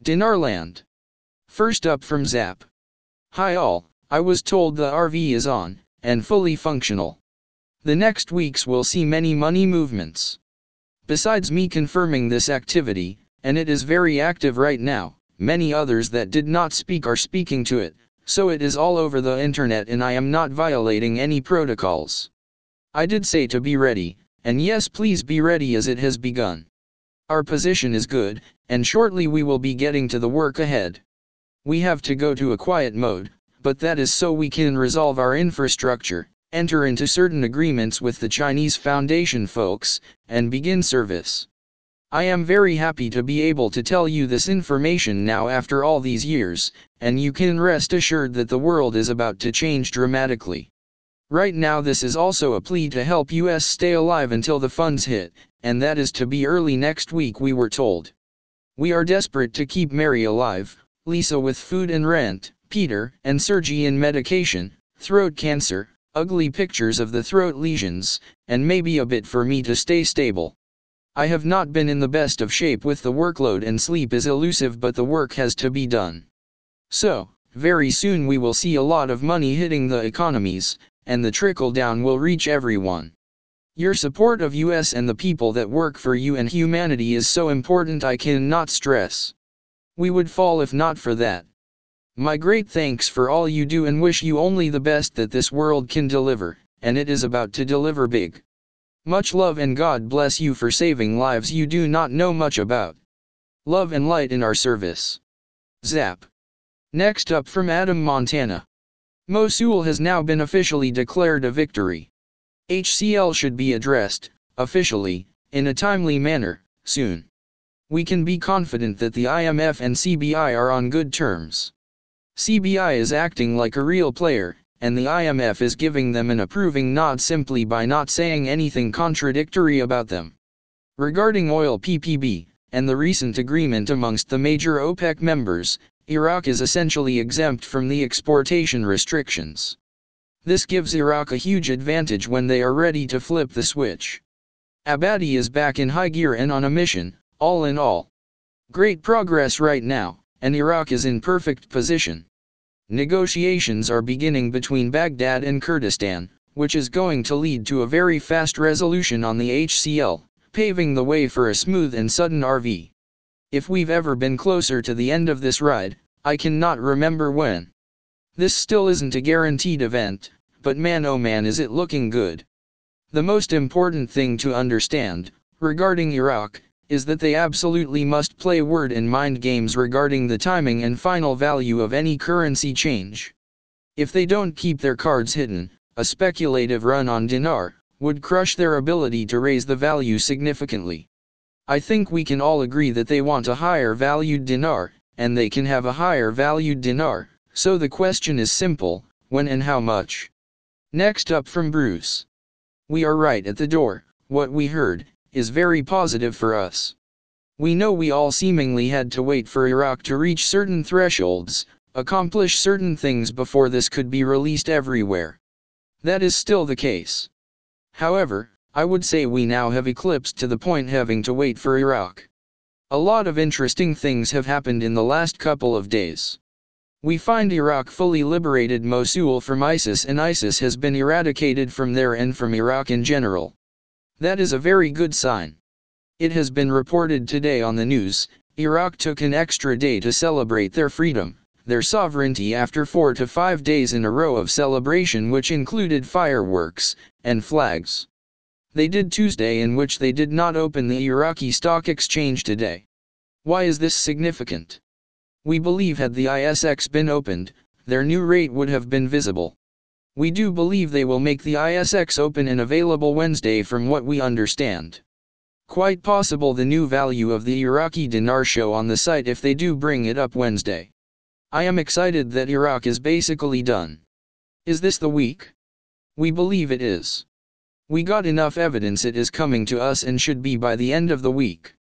Dinarland. First up from Zap. Hi all, I was told the RV is on, and fully functional. The next weeks will see many money movements. Besides me confirming this activity, and it is very active right now, many others that did not speak are speaking to it, so it is all over the internet and I am not violating any protocols. I did say to be ready, and yes, please be ready as it has begun. Our position is good, and shortly we will be getting to the work ahead. We have to go to a quiet mode, but that is so we can resolve our infrastructure, enter into certain agreements with the Chinese Foundation folks, and begin service. I am very happy to be able to tell you this information now after all these years, and you can rest assured that the world is about to change dramatically. Right now this is also a plea to help us stay alive until the funds hit, and that is to be early next week we were told. We are desperate to keep Mary alive, Lisa with food and rent, Peter and Sergi in medication, throat cancer, ugly pictures of the throat lesions, and maybe a bit for me to stay stable. I have not been in the best of shape with the workload and sleep is elusive, but the work has to be done. So, very soon we will see a lot of money hitting the economies, and the trickle down will reach everyone. Your support of us and the people that work for you and humanity is so important I cannot stress. We would fall if not for that. My great thanks for all you do and wish you only the best that this world can deliver, and it is about to deliver big. Much love and God bless you for saving lives you do not know much about. Love and light in our service. Zap. Next up from Adam, Montana. Mosul has now been officially declared a victory. HCL should be addressed, officially, in a timely manner, soon. We can be confident that the IMF and CBI are on good terms. CBI is acting like a real player, and the IMF is giving them an approving nod simply by not saying anything contradictory about them. Regarding oil PPB, and the recent agreement amongst the major OPEC members, Iraq is essentially exempt from the exportation restrictions. This gives Iraq a huge advantage when they are ready to flip the switch. Abadi is back in high gear and on a mission, all in all. Great progress right now, and Iraq is in perfect position. Negotiations are beginning between Baghdad and Kurdistan, which is going to lead to a very fast resolution on the HCL, paving the way for a smooth and sudden RV. If we've ever been closer to the end of this ride, I cannot remember when. This still isn't a guaranteed event, but man oh man is it looking good. The most important thing to understand, regarding Iraq, is that they absolutely must play word and mind games regarding the timing and final value of any currency change. If they don't keep their cards hidden, a speculative run on dinar would crush their ability to raise the value significantly. I think we can all agree that they want a higher valued dinar, and they can have a higher valued dinar, so the question is simple, when and how much? Next up from Bruce. We are right at the door. What we heard is very positive for us. We know we all seemingly had to wait for Iraq to reach certain thresholds, accomplish certain things before this could be released everywhere. That is still the case. However, I would say we now have eclipsed to the point having to wait for Iraq. A lot of interesting things have happened in the last couple of days. We find Iraq fully liberated Mosul from ISIS, and ISIS has been eradicated from there and from Iraq in general. That is a very good sign. It has been reported today on the news, Iraq took an extra day to celebrate their freedom, their sovereignty after 4 to 5 days in a row of celebration which included fireworks and flags. They did Tuesday, in which they did not open the Iraqi stock exchange today. Why is this significant? We believe had the ISX been opened, their new rate would have been visible. We do believe they will make the ISX open and available Wednesday from what we understand. Quite possible the new value of the Iraqi dinar show on the site if they do bring it up Wednesday. I am excited that Iraq is basically done. Is this the week? We believe it is. We got enough evidence it is coming to us and should be by the end of the week.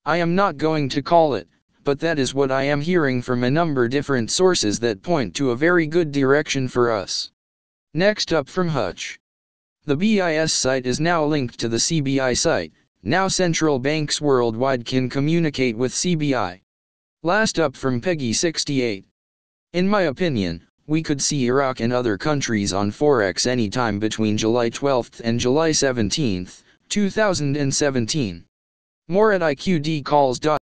I am not going to call it, but that is what I am hearing from a number different sources that point to a very good direction for us. Next up from Hutch. The BIS site is now linked to the CBI site. Now central banks worldwide can communicate with CBI. Last up from Peggy 68. In my opinion, we could see Iraq and other countries on Forex anytime between July 12th and July 17th, 2017. More at iqdcalls.com.